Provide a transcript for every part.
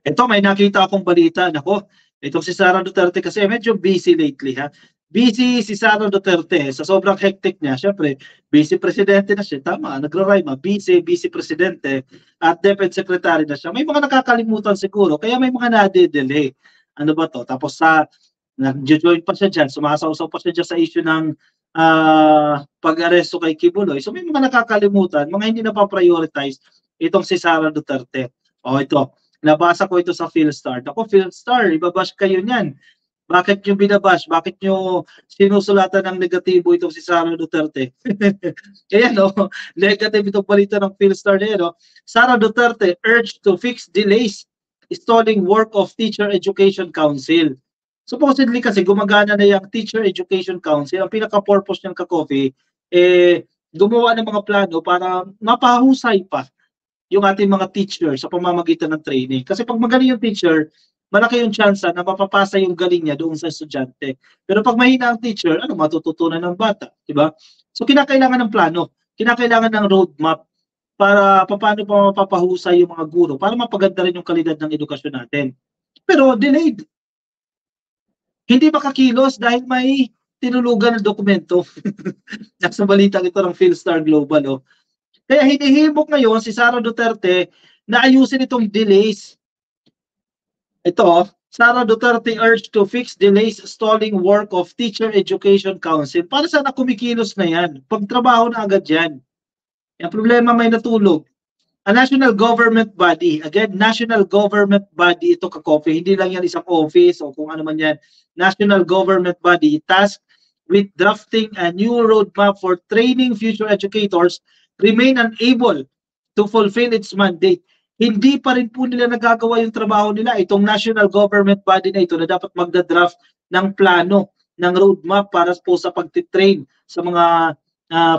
Ito, may nakita akong balita. Nako, itong si Sara Duterte kasi medyo busy lately, ha. Busy si Sara Duterte sa sobrang hectic niya. Siyempre, busy presidente na siya. Tama, nagra-rhyme. Busy presidente at DepEd secretary na siya. May mga nakakalimutan siguro, kaya may mga nade-delay. Ano ba to? Tapos nag-join pa siya dyan, sumasawsaw pa siya dyan sa issue ng pag-aresto kay Kibuloy. So may mga nakakalimutan, mga hindi na pa-prioritize itong si Sara Duterte. O ito, nabasa ko ito sa Philstar. Ako, Philstar, ibabash kayo niyan. Bakit nyo binabash? Bakit nyo sinusulatan ng negatibo itong si Sara Duterte? Kaya no, negative itong balita ng Philstar niya. No? Sara Duterte urged to fix delays stalling work of Teacher Education Council. Supposedly kasi gumagana na yung Teacher Education Council. Ang pinaka-purpose niyang ka-coffee, gumawa ng mga plano para mapahusay pa yung ating mga teacher sa pamamagitan ng training. Kasi pag magaling yung teacher, malaki yung chance na mapapasa yung galing niya doon sa estudyante. Pero pag mahina ang teacher, ano matututunan ng bata, di ba? So kinakailangan ng plano, kinakailangan ng roadmap para paano pa mapapahusay yung mga guro para mapaganda rin yung kalidad ng edukasyon natin. Pero delayed. Hindi makakilos dahil may tinulugan ng dokumento. Nasa balitang ito ng Philstar Global. Oh. Kaya hinihimok ngayon si Sara Duterte na ayusin itong delays. Ito, Sara Duterte urged to fix delays stalling work of Teacher Education Council. Para sana kumikilos na yan? Pagtrabaho na agad yan. Yung problema may natulog. A national government body, again, national government body ito ka-coffee, hindi lang yan isang office o kung ano man yan. National government body tasked with drafting a new roadmap for training future educators remain unable to fulfill its mandate. Hindi pa rin po nila nagagawa yung trabaho nila. Itong national government body na ito na dapat magda-draft ng plano, ng roadmap para po sa pag-train sa mga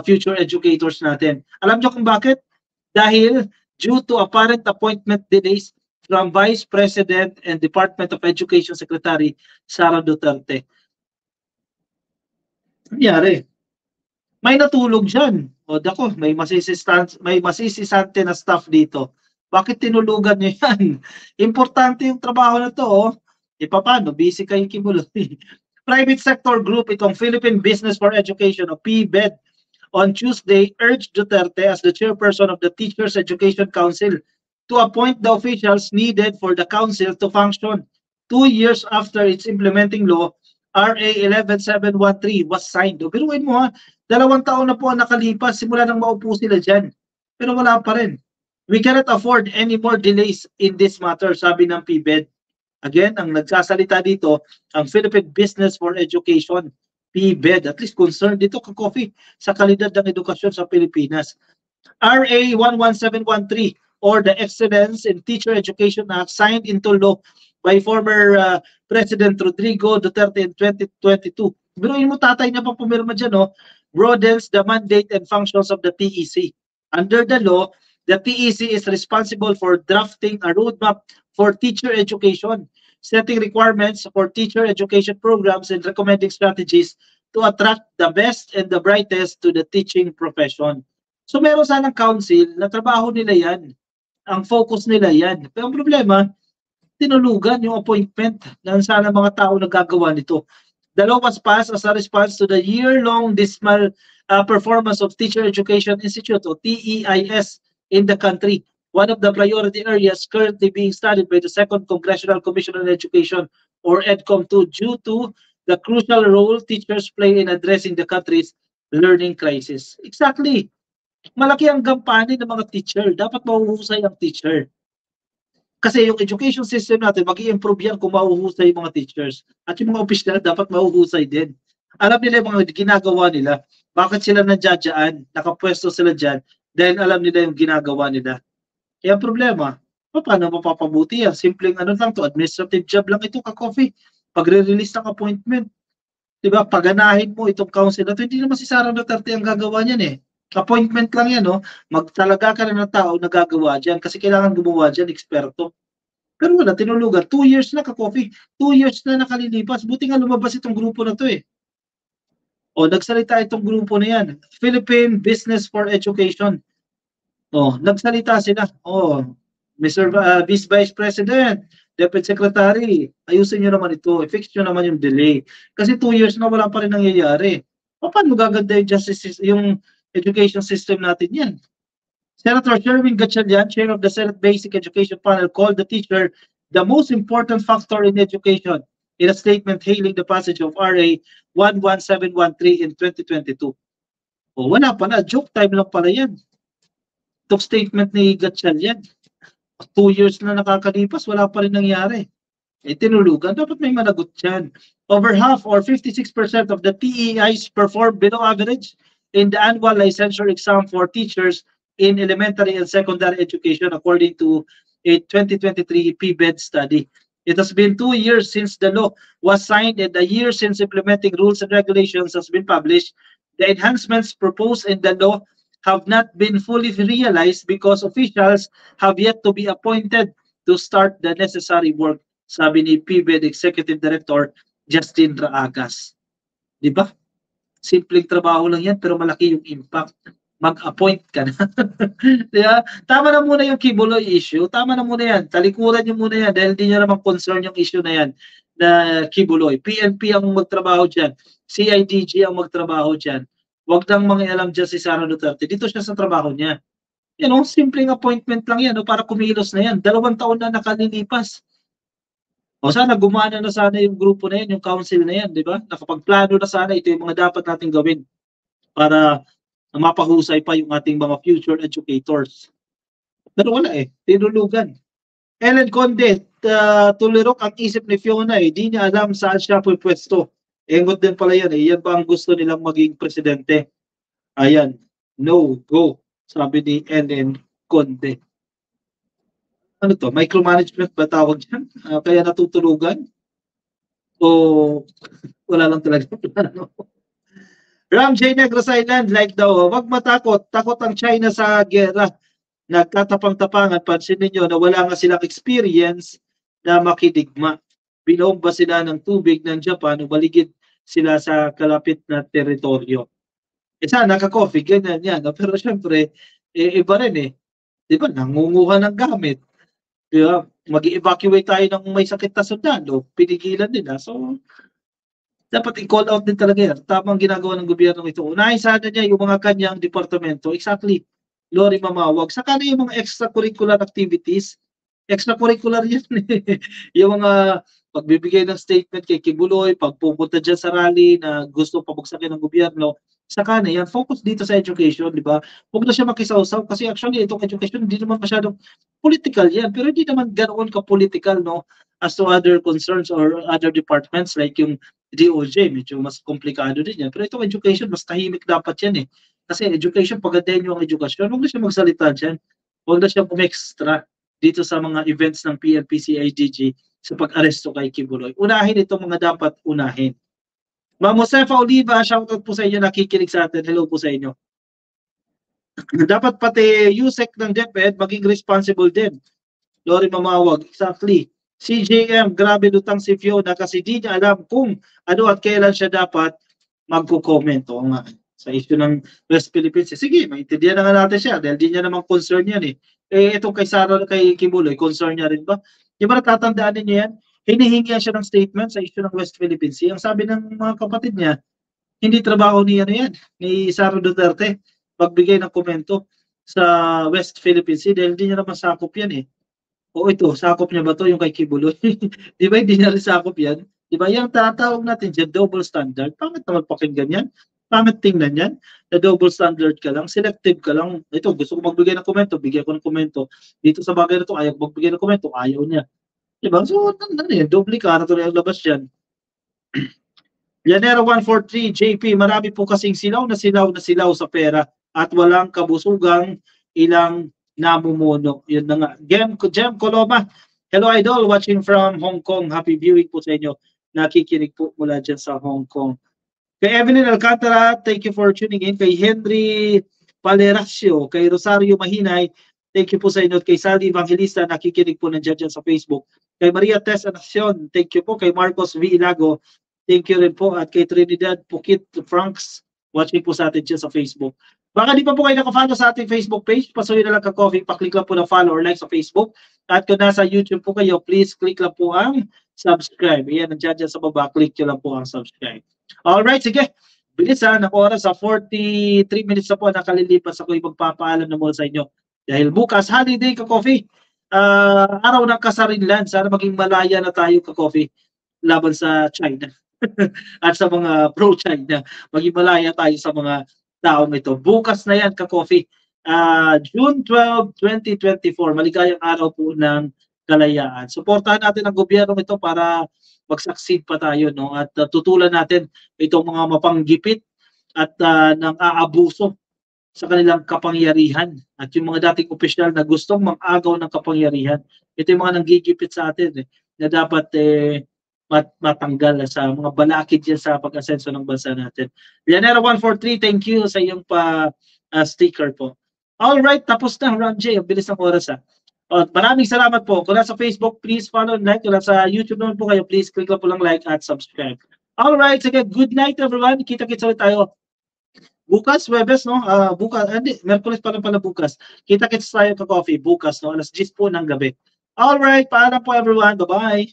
future educators natin. Alam niyo kung bakit? Dahil due to apparent appointment delays from Vice President and Department of Education Secretary Sara Duterte. Nangyari? May natulog dyan. O dako, may masisisante na staff dito. Bakit tinulugan niyo yan? Importante yung trabaho na to. Oh. Paano? Busy kayo Kibuloy. Private sector group, itong Philippine Business for Education o PBED, on Tuesday urged Duterte as the chairperson of the Teachers Education Council to appoint the officials needed for the council to function. 2 years after its implementing law, RA 11713 was signed. O, biruin mo ha, 2 taon na po ang nakalipas simula nang maupo sila dyan. Pero wala pa rin. We cannot afford any more delays in this matter, sabi ng PBED. Again, ang nagsasalita dito, ang Philippine Business for Education, PBED, at least concerned dito ka-coffee sa kalidad ng edukasyon sa Pilipinas. RA 11713 or the Excellence in Teacher Education Act signed into law by former President Rodrigo Duterte in 2022. Biruin mo tatay niya pang pumirma dyan, no? Broadens the mandate and functions of the TEC. Under the law, the TEC is responsible for drafting a roadmap for teacher education, setting requirements for teacher education programs and recommending strategies to attract the best and the brightest to the teaching profession. So meron sanang council na trabaho nila yan. Ang focus nila yan. Pero ang problema, tinulugan yung appointment ng sana mga tao na gagawa nito. The law was passed as a response to the year-long dismal performance of Teacher Education Institute o TEIS in the country. One of the priority areas currently being studied by the Second Congressional Commission on Education or EDCOM2 due to the crucial role teachers play in addressing the country's learning crisis. Exactly. Malaki ang gampanin ng mga teacher. Dapat mahuhusay ang teacher. Kasi yung education system natin, mag-i-improve yan kung mahuhusay yung mga teachers. At yung mga opisyal dapat mahuhusay din. Alam nila yung mga ginagawa nila. Bakit sila nandiyadyaan? Nakapwesto sila dyan dahil alam nila yung ginagawa nila. Kaya ang problema, paano mapapabuti yan? Simpleng ano lang to, administrative job lang ito ka-coffee. Pagre-release ng appointment. Diba? Paganahin mo itong council na ito, hindi naman si Sara Duterte ang gagawa niyan eh. Appointment lang yan, no? Magtalaga ka na ng tao na gagawa dyan kasi kailangan gumawa dyan, eksperto. Pero wala, tinulugan. 2 years na ka-coffee. 2 years na nakalilipas. Buti nga lumabas itong grupo na to eh. O, nagsalita itong grupo na yan. Philippine Business for Education. Oh, nagsalita sila. Oh, Mr. Vice President, Deputy Secretary, ayusin nyo naman ito. I-fix nyo naman yung delay. Kasi 2 years na wala pa rin nangyayari. Paano gaganda yung yung education system natin yan? Senator Sherwin Gatchalian, Chair of the Senate Basic Education Panel, called the teacher the most important factor in education in a statement hailing the passage of RA 11713 in 2022. O wala pala, joke time lang pala yan. Itong statement ni Gatchalian. 2 years na nakakalipas, wala pa rin nangyari. Tinulugan, dapat may managot dyan. Over half or 56% of the TEIs performed below average in the annual licensure exam for teachers in elementary and secondary education according to a 2023 PBED study. It has been 2 years since the law was signed and a year since implementing rules and regulations has been published. The enhancements proposed in the law have not been fully realized because officials have yet to be appointed to start the necessary work, sabi ni PBED Executive Director Justin Raagas. Di ba? Simpleng trabaho lang yan pero malaki yung impact. Mag-appoint ka na. Diba? Tama na muna yung Kibuloy issue. Tama na muna yan. Talikuran nyo muna yan dahil di nyo naman concern yung issue na yan na Kibuloy. PNP ang magtrabaho dyan. CIDG ang magtrabaho dyan. Huwag nang mangialam dyan si Sara Duterte. Dito siya sa trabaho niya. You know, simpleng appointment lang yan para kumilos na yan. 2 taon na nakalilipas. O sana gumana na sana yung grupo na yan, yung council na yan, di ba? Nakapagplano na sana, ito yung mga dapat natin gawin para mapahusay pa yung ating mga future educators. Pero wala tinulugan. Ellen Conde, tulirok ang isip ni Fiona di niya alam saan siya pwesto. Engot din pala yan yan ba ang gusto nilang maging presidente? Ayan, no, go, sabi ni Ellen Conde. Ano to, micromanagement ba tawag dyan? Kaya natutulugan? O wala lang talaga plano? Ram J. Negros Island, like daw, wag matakot, takot ang China sa gera. Nagtatapang-tapangan, pansin ninyo na wala nga silang experience na makidigma. Binomba sila ng tubig ng Japan, umaligid sila sa kalapit na teritoryo. Sana naka-coffee, ganyan yan. Pero syempre, iba rin Di ba, nangunguha ng gamit. Di ba, mag-evacuate tayo ng may sakit na sundalo, pinigilan nila. So, dapat i-call out din talaga yan. Tamang ginagawa ng gobyerno ito. Unahin sana niya yung mga kanyang departamento. Exactly. Lori Mamawag. Saka na yung mga extracurricular activities. Extracurricular yan yung mga pagbibigay ng statement kay Kibuloy, pagpupunta dyan sa rally na gusto pabagsakin ng gobyerno. Saka na yan. Focus dito sa education, di ba? Huwag na siya makisawsaw kasi actually itong education hindi naman masyadong political yan. Pero hindi naman ganoon ka-political, no? As to other concerns or other departments like yung DOJ, medyo mas komplikado din yan. Pero itong education, mas tahimik dapat yan Kasi education, pagandahin yung edukasyon, huwag na siya magsalita dyan. Huwag na siya umextra dito sa mga events ng PNP CIDG sa pag-aresto kay Kibuloy. Unahin itong mga dapat unahin. Ma'am Josefa Oliva, shoutout po sa inyo, nakikinig sa atin. Hello po sa inyo. Dapat pati USEC ng DepEd maging responsible din. Lori Mamawag, exactly. CJM, grabe lutang si Fiona kasi di niya alam kung ano at kailan siya dapat magko-comment. O nga, sa issue ng West Philippines. Sige, maintindihan na nga natin siya dahil di niya naman concern yan itong kay Sara, kay Kibuloy, concern niya rin ba? Di ba natatandaan niyo yan? Hinihingi siya ng statement sa issue ng West Philippines Sea. Ang sabi ng mga kapatid niya, hindi trabaho niya ni Sara Duterte, magbigay ng komento sa West Philippines Sea dahil hindi niya naman sakop yan O ito, sakop niya ba to yung kay Kibuloy? Di ba hindi niya rin sakop yan? Di ba yung tatawag natin dyan, double standard? Pangit na magpakinggan yan? Pangit tingnan yan? Na double standard ka lang, selective ka lang. Ito, gusto ko magbigay ng komento, bigyan ko ng komento. Dito sa bagay na ito, ayaw magbigay ng komento, ayaw niya. Diba? So, doble ka, natuloy ang labas yan. Llanero 143, JP, marami po kasing silaw na silaw sa pera at walang kabusugang ilang namumuno. Yun na nga. Jem Coloma, hello idol, watching from Hong Kong. Happy viewing po sa inyo. Nakikinig po mula dyan sa Hong Kong. Kay Evelyn Alcantara, thank you for tuning in. Kay Henry Paleracio, kay Rosario Mahinay, thank you po sa inyo. Kay Sally Evangelista, nakikinig po nandiyan dyan sa Facebook. Kay Maria Tess Anacion, thank you po. Kay Marcos V. Ilago, thank you rin po. At kay Trinidad Pukit Franks, watching po sa atin dyan sa Facebook. Baka di pa po kayo naka-follow sa ating Facebook page, pasukin na lang ka-coffee, pa-click lang po ng follow or like sa Facebook. At kung nasa YouTube po kayo, please click lang po ang subscribe. Ayan, nandiyan dyan sa baba, click nyo lang po ang subscribe. Alright, sige. Bilis ha, ng oras sa 43 minutes na po nakalilipas, ako yung magpapaalam na muna sa inyo. Dahil bukas, holiday ka-coffee. Araw ng kasarinlan. Sana maging malaya na tayo ka-coffee laban sa China. At sa mga pro-China. Maging malaya tayo sa mga taong ito. Bukas na yan ka-coffee. June 12, 2024. Maligayang araw po ng kalayaan. Suportahan natin ang gobyerno ito para mag-succeed pa tayo, no? At tutulan natin itong mga mapanggipit at nang aabuso sa kanilang kapangyarihan. At yung mga dating opisyal na gustong mag-agaw ng kapangyarihan. Ito yung mga nanggigipit sa atin na dapat matanggal sa mga balakid yan sa pag-asenso ng bansa natin. Lianera 143, thank you sa iyong sticker po. Alright, tapos na, Ramjay. Ang bilis ng oras ha. Maraming salamat po. Kung nasa Facebook, please follow and like. Kung nasa YouTube naman po kayo, please click lang po lang like at subscribe. Alright, sige, good night everyone. Kita-kits ulit tayo. Bukas, Webes, no? Bukas, hindi, Merkulis pala bukas. Kita-kits tayo ka-coffee bukas, no? Alas 10 po ng gabi. Alright, paalam po everyone. Bye-bye.